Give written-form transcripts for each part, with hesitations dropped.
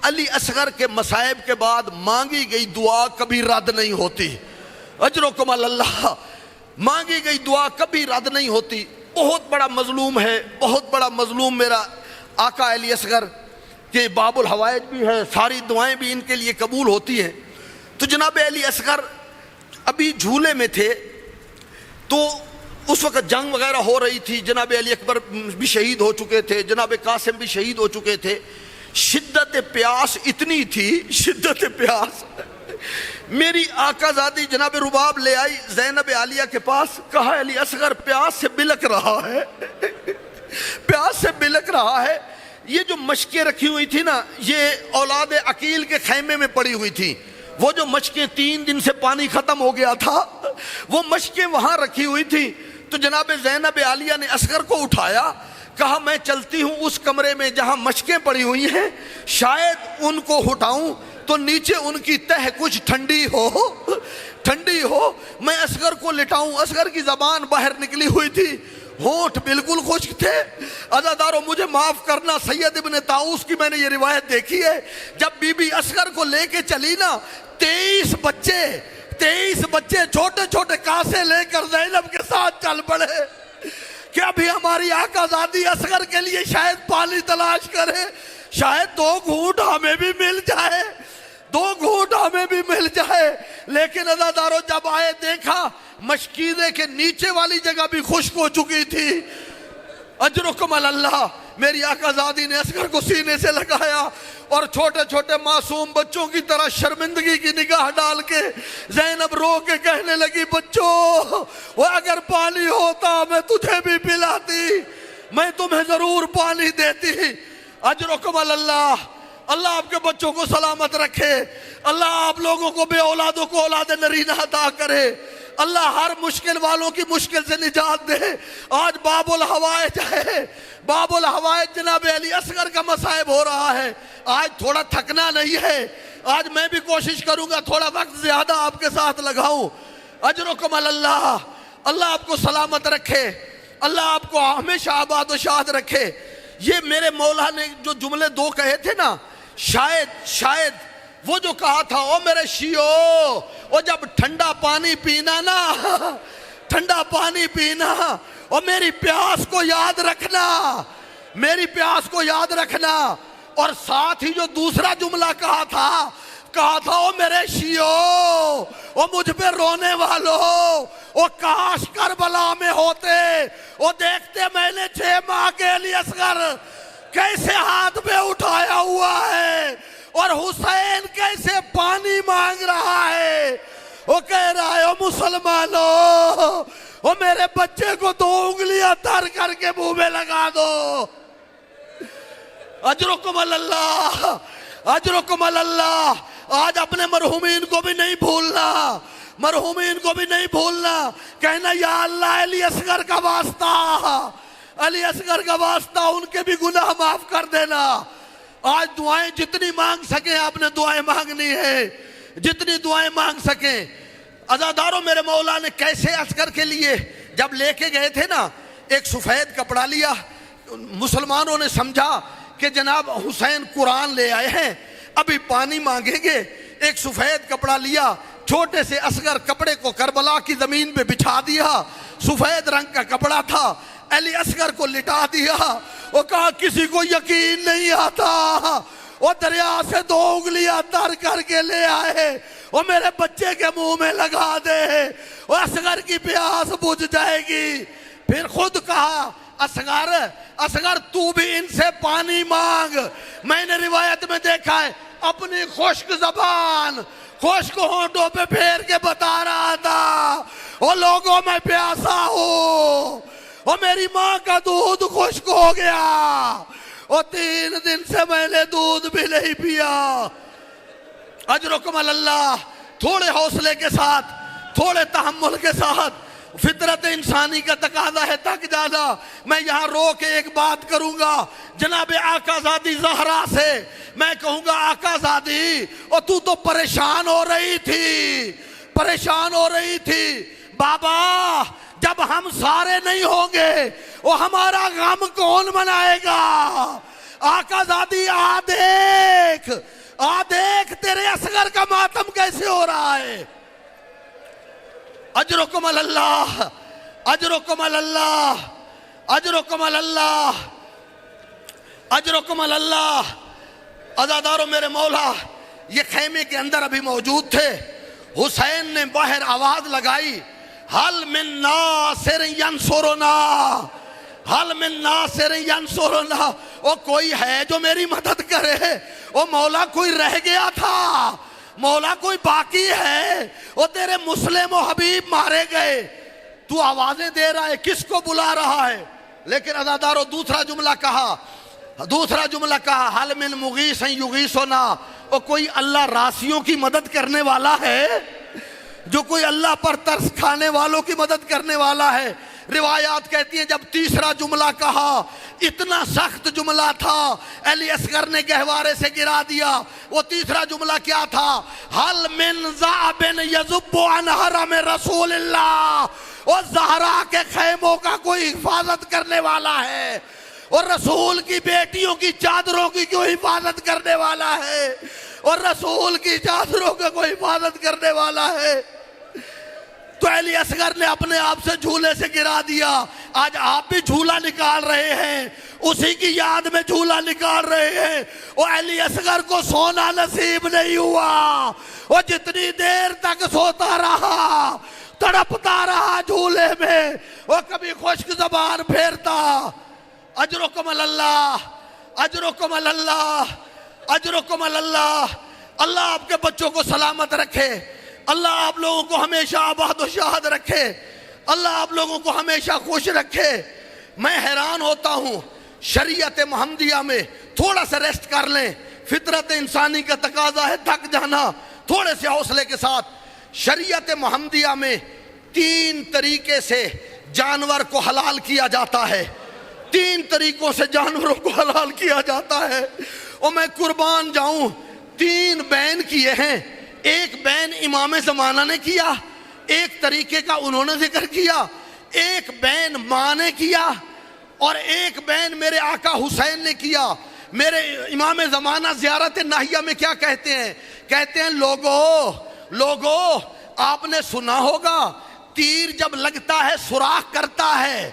अली असगर के मसाइब के बाद मांगी गई दुआ कभी रद्द नहीं होती। अजरुकुम अल्लाह, मांगी गई दुआ कभी रद्द नहीं होती। बहुत बड़ा मजलूम है, बहुत बड़ा मजलूम मेरा आका अली असगर के बाबुल हवाइज भी है, सारी दुआएं भी इनके लिए कबूल होती हैं। तो जनाब अली असगर अभी झूले में थे, तो उस वक्त जंग वगैरह हो रही थी। जनाब अली अकबर भी शहीद हो चुके थे, जनाब कासिम भी शहीद हो चुके थे। शिद्दत प्यास इतनी थी, शिद्दत प्यास, मेरी आकाजादी जनाब रुबाब ले आई ज़ैनब आलिया के पास। कहा अली असगर प्यास से बिलक रहा है, प्यास से बिलक रहा है। ये जो मशकें रखी हुई थी ना, ये औलाद अकील के खैमे में पड़ी हुई थी। वो जो मशकें 3 दिन से पानी खत्म हो गया था, वो मशकें वहां रखी हुई थी। तो जनाब ज़ैनब आलिया ने असगर को उठाया, कहा मैं चलती हूं उस कमरे में जहां मशकें पड़ी हुई हैं, शायद उनको उठाऊं तो नीचे उनकी तह कुछ ठंडी हो, ठंडी हो। मैं असगर को लिटाऊं। असगर की जबान बाहर निकली हुई थी, होंठ बिल्कुल खुश्क थे। अज़ादारों मुझे माफ करना, सैयद इब्ने ताऊस की मैंने ये रिवायत देखी है, जब बीबी असगर को लेके चली ना, 23 बच्चे छोटे छोटे कासे लेकर ज़ैनब के साथ चल पड़े कि अभी हमारी आकाज़ादी असगर के लिए शायद पानी तलाश करे, शायद 2 घूंट हमें भी मिल जाए, 2 घूंट हमें भी मिल जाए। लेकिन अज़ादारों जब आए देखा मशकीदे के नीचे वाली जगह भी खुश्क हो चुकी थी। अजरुकुम अल्लाह, मेरी आकाज़ादी ने असगर को सीने से लगाया और छोटे छोटे मासूम बच्चों की तरह शर्मिंदगी की निगाह डाल के ज़ैनब रो के कहने लगी, बच्चों वो अगर पानी होता मैं तुझे भी पिलाती, मैं तुम्हें जरूर पानी देती। अजरुकुम अल्लाह, अल्लाह आपके बच्चों को सलामत रखे, अल्लाह आप लोगों को बे औलादों को औलाद नरीना अता करे, अल्लाह हर मुश्किल वालों की मुश्किल से निजात दे। आज बाबुल हवाइज है, बाबुल हवाइज जनाब अली असगर का मसाइब हो रहा है। आज थोड़ा थकना नहीं है, आज मैं भी कोशिश करूंगा थोड़ा वक्त ज्यादा आपके साथ लगाऊं। अजरुकुम अल्लाह, अल्लाह आपको सलामत रखे, अल्लाह आपको हमेशा आबाद व शाद रखे। ये मेरे मौला ने जो जुमले 2 कहे थे ना, शायद वो जो कहा था, ओ मेरे शियो, ओ जब ठंडा पानी पीना ना, ठंडा पानी पीना, और मेरी प्यास को याद रखना, मेरी प्यास को याद रखना। और साथ ही जो दूसरा जुमला कहा था ओ मेरे शियो, ओ मुझ पे रोने वालों, ओ काश करबला में होते, ओ देखते मैंने 6 माह के लिए असगर कैसे हाथ में उठाया हुआ है और हुसैन कैसे पानी मांग रहा है। वो कह रहा है, ओ मुसलमानों, ओ मेरे बच्चे को 2 उंगलियां तर करके मुंह में लगा दो। अजरुकुम अल्लाह, अजरुकुम अल्लाह। आज अपने मरहुमीन को भी नहीं भूलना, मरहुमीन को भी नहीं भूलना। कहना या अल्लाह अली असगर का वास्ता, अली असगर का वास्ता, उनके भी गुनाह माफ कर देना। आज दुआएं जितनी मांग सके आपने दुआएं मांगनी है, जितनी दुआएं मांग सके। अज़ादारों मेरे मौला ने कैसे असगर के लिए जब लेके गए थे ना, एक सफेद कपड़ा लिया। मुसलमानों ने समझा कि जनाब हुसैन कुरान ले आए हैं, अभी पानी मांगेंगे। एक सफेद कपड़ा लिया, छोटे से असगर कपड़े को करबला की जमीन पे बिछा दिया, सफेद रंग का कपड़ा था, अली असगर को लिटा दिया। वो कहा किसी को यकीन नहीं आता, वो दरिया से 2 उंगलियां तर करके ले आए, वो मेरे बच्चे के मुंह में लगा दे, वो असगर की प्यास बुझ जाएगी। फिर खुद कहा, असगर असगर तू भी इनसे पानी मांग। मैंने रिवायत में देखा है, अपनी खुश्क जबान खुश्क होंठों पे फेर के बता रहा था, वो लोगों में प्यासा हूं, वो मेरी माँ का दूध खुश्क हो गया, वो 3 दिन से मैंने दूध भी नहीं पिया। अजरुकुम अल्लाह, थोड़े हौसले के साथ, थोड़े तहम्मुल के साथ, फितरत इंसानी का तकाजा है तक जाना। मैं यहाँ रो के एक बात करूंगा, जनाब आकाज़ादी ज़हरा से मैं कहूंगा, आकाज़ादी और तू तो परेशान हो रही थी, परेशान हो रही थी। बाबा जब हम सारे नहीं होंगे वो हमारा गम कौन मनाएगा? आकाज़ादी आ देख, आ देख तेरे असगर का मातम कैसे हो रहा है। अजरुकुम अल्लाह, अजरुकुम अल्लाह, अजरुकुम अल्लाह, अजरुकुम अल्लाह। अज़ादारों मेरे मौला ये खैमे के अंदर अभी मौजूद थे। हुसैन ने बाहर आवाज लगाई, हल मिन नासिर यंसुरुना, हल मिन नासिर यंसुरुना। ओ कोई है जो मेरी मदद करे। ओ मौला कोई रह गया था, मौला कोई बाकी है। ओ तेरे मुस्लिम और हबीब मारे गए, तू आवाजें दे रहा है, किसको बुला रहा है। लेकिन अज़ादारों दूसरा जुमला कहा, दूसरा जुमला कहा, हल मिन मुगीस युगीसुना। और कोई अल्लाह राशियों की मदद करने वाला है, जो कोई अल्लाह पर तरस खाने वालों की मदद करने वाला है। रिवायात कहती हैं जब तीसरा जुमला कहा, इतना सख्त जुमला था, अली असगर ने गहवारे से गिरा दिया। वो तीसरा जुमला क्या था, हल मिन ज़ाबिन यज़ुब्बु अन हरम रसूलिल्लाह। और ज़हरा के खैमों का कोई हिफाजत करने वाला है, और रसूल की बेटियों की चादरों की कोई हिफाजत करने वाला है, और रसूल की चादरों का कोई हिफाजत करने वाला है। तो अली असगर ने अपने आप से झूले से गिरा दिया। आज आप भी झूला निकाल रहे हैं, उसी की याद में झूला निकाल रहे हैं। और अली असगर को सोना नसीब नहीं हुआ। वो जितनी देर तक सोता रहा, तड़पता रहा झूले में, वो कभी खुश्क ज़बान फेरता। अजरुकुम अल्लाह, अजरुकुम अल्लाह, अजरुकुम अल्लाह। अल्लाह आपके बच्चों को सलामत रखे, अल्लाह आप लोगों को हमेशा आबाद व शाद रखे, अल्लाह आप लोगों को हमेशा खुश रखे। मैं हैरान होता हूँ, शरीयत मोहम्मदिया में थोड़ा सा रेस्ट कर लें, फितरत इंसानी का तकाजा है थक जाना। थोड़े से हौसले के साथ, शरीयत मोहम्मदिया में 3 तरीके से जानवर को हलाल किया जाता है। 3 तरीकों से जानवरों को हलाल किया जाता है। और मैं कुर्बान जाऊं, 3 बैन किए हैं। एक बैन इमाम ज़माना ने किया, एक तरीके का उन्होंने जिक्र किया, एक बैन माँ ने किया, और एक बैन मेरे आका हुसैन ने किया। मेरे इमाम ज़माना ज़ियारत नाहिया में क्या कहते हैं, कहते हैं लोगो लोगो आपने सुना होगा, तीर जब लगता है सुराख करता है,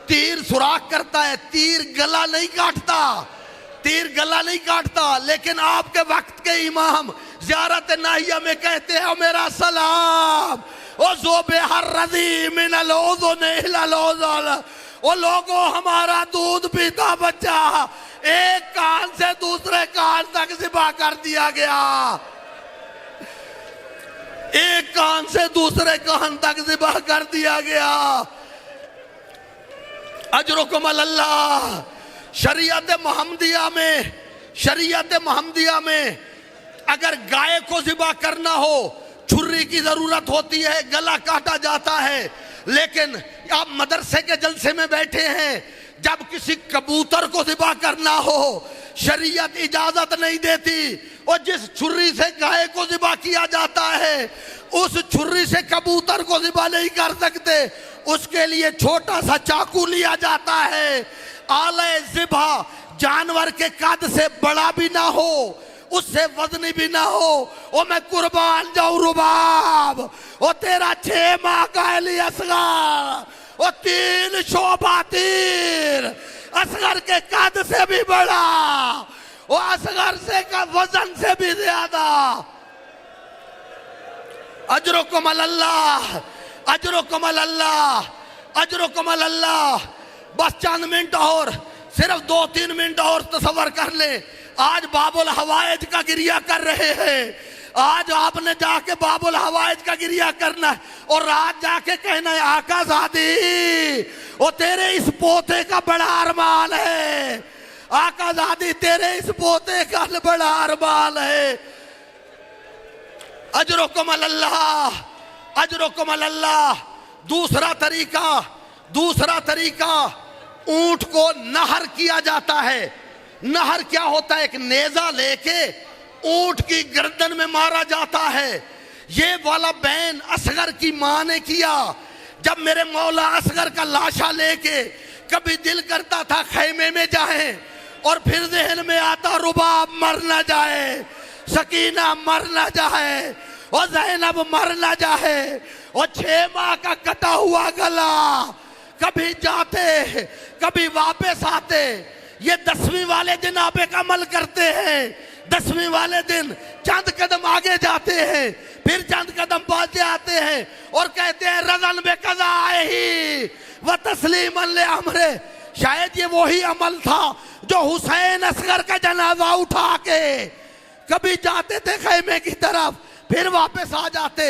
तीर सुराख करता है, तीर गला नहीं काटता, तीर गला नहीं काटता। लेकिन आपके वक्त के इमाम ज़ियारत नाहिया में कहते हैं, मेरा सलाम ओ ज़ोबे हर रज़ी मिनल उज़ुन इलल उज़ुन। ओ लोगो हमारा दूध पीता बच्चा एक कान से दूसरे कान तक ज़िबा कर दिया गया, एक कान से दूसरे कान तक ज़िबा कर दिया गया। अजरुकुम अल्लाह। शरीयत मोहम्मदिया में, शरीयत मोहम्मदिया में अगर गाय को ज़िबा करना हो, छुरी की जरूरत होती है, गला काटा जाता है। लेकिन आप मदरसे के जलसे में बैठे हैं, जब किसी कबूतर को ज़िबा करना हो, शरीयत इजाजत नहीं देती। और जिस छुरी से गाय को ज़िबा किया जाता है, उस छुरी से कबूतर को ज़िबा नहीं कर सकते। उसके लिए छोटा सा चाकू लिया जाता है, आले ज़िबा जानवर के कद से बड़ा भी ना हो, उससे वजनी भी ना हो। ओ मैं कुर्बान जाऊं रुबाब, ओ तेरा 6 माह का अली असगर, ओ 3 शोभा तीर, असगर के कद से भी बड़ा, ओ असगर से का वजन से भी ज्यादा। अजरुकुम अल्लाह, अजरुकुम अल्लाह, अजरुकुम अल्लाह। बस चंद मिनट और, सिर्फ 2-3 मिनट और तसव्वुर कर ले। आज बाबुल हवाइज का गिरिया कर रहे हैं, आज आपने जाके बाबुल हवाइज का गिरिया करना है, और रात जाके कहना है आकाज़ादी वो तेरे इस पोते का बड़ा अरमान है, आकाज़ादी तेरे इस पोते का बड़ा अरमान है। अजरुकुम अल्लाह, अजरुकुम अल्लाह। दूसरा तरीका, दूसरा तरीका, ऊंट को नहर किया जाता है। नहर क्या होता है, एक नेजा लेके ऊंट की गर्दन में मारा जाता है। ये वाला बैन असगर की माँ ने किया। जब मेरे मौला असगर का लाशा लेके कभी दिल करता था खैमे में जाएं और फिर जहन में आता रुबाब मर ना जाए, सकीना मर ना जाए, और ज़ैनब मर ना जाए, और 6 माह का कटा हुआ गला, कभी जाते कभी वापस आते। ये 10वीं वाले दिन आप एक अमल करते हैं, 10वीं वाले दिन चंद कदम आगे जाते हैं, फिर चंद कदम पाछे आते हैं और कहते हैं रज़न बे कज़ा ही व तस्लीमन ले अमरे। शायद ये वही अमल था जो हुसैन असगर का जनाजा उठा के कभी जाते थे खैमे की तरफ, फिर वापस आ जाते।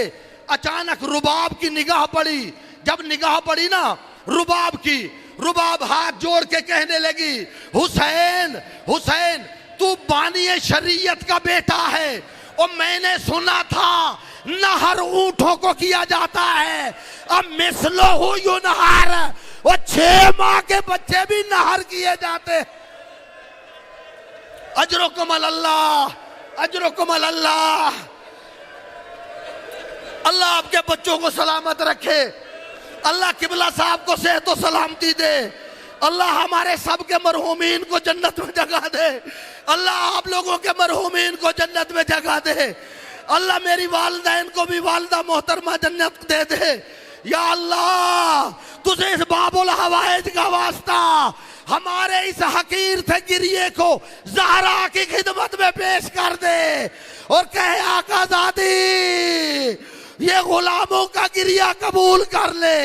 अचानक रुबाब की निगाह पड़ी। जब निगाह पड़ी ना रुबाब की, रुबाब हाथ जोड़ के कहने लगी, हुसैन हुसैन तू बानी शरीयत का बेटा है, और मैंने सुना था नहर ऊंटों को किया जाता है, अब मिसलो हो यू नहर, और 6 माह के बच्चे भी नहर किए जाते। अजरुकुम अल्लाह, अजरुकुम अल्लाह। अल्लाह आपके बच्चों को सलामत रखे, अल्लाह किबला साहब को सेहत और सलामती दे, अल्लाह हमारे सब के मरहूमीन को जन्नत में जगह दे, अल्लाह आप लोगों के मरहूमीन को जन्नत में जगह दे, अल्लाह मेरी वालिदैन को भी वालिदा मोहतरमा जन्नत दे दे। या अल्लाह तुझे इस बाबुल हवाइज का वास्ता हमारे इस हकीर थे गिरिए को ज़हरा की खिदमत में पेश कर दे और कहे आका ज़ादी ये गुलामों का गिरिया कबूल कर ले।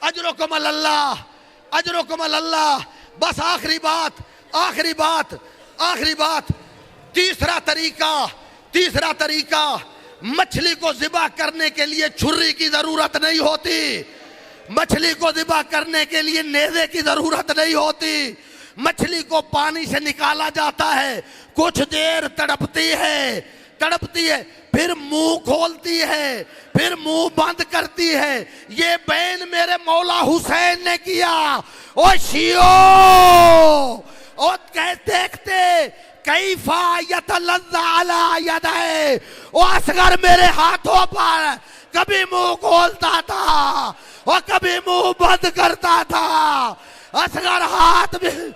अजरुकुम अल्लाह, अजरुकुम अल्लाह। बस आखिरी बात, आखिरी बात, आखिरी बात। तीसरा तरीका, मछली को ज़िबा करने के लिए छुरी की जरूरत नहीं होती, मछली को ज़िबा करने के लिए नेज़े की जरूरत नहीं होती। मछली को पानी से निकाला जाता है, कुछ देर तड़पती है, फिर मुंह खोलती है, फिर मुंह बंद करती है। ये बैन मेरे मौला हुसैन ने किया। ओ शियो, और देखते कैफा यतलज़्ज़ा अला यदैहि, ओ असगर मेरे हाथों पर कभी मुंह खोलता था और कभी मुंह बंद करता था। असगर हाथ में